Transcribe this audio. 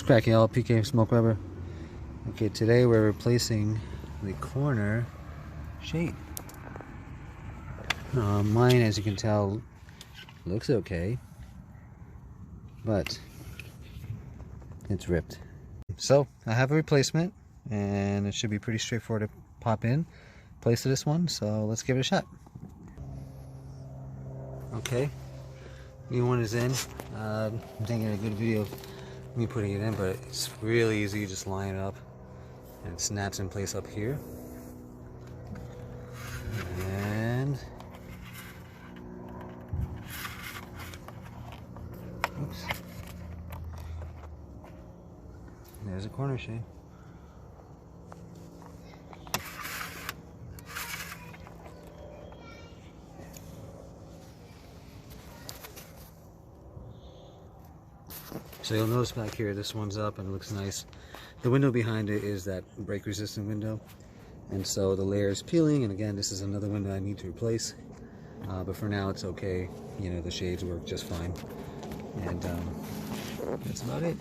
What's cracking, y'all? PK Smoke Rubber. Okay, today we're replacing the corner shade. Mine, as you can tell, looks okay, but it's ripped. So I have a replacement, and it should be pretty straightforward to pop in place to this one. So let's give it a shot. Okay, new one is in. I'm thinking a good video of me putting it in, but it's really easy. You just line it up and it snaps in place up here, and oops, there's a corner shade. So you'll notice back here, this one's up and it looks nice. The window behind it is that break resistant window, and so the layer is peeling, and again, this is another window I need to replace, but for now it's okay. You know, the shades work just fine, and that's about it.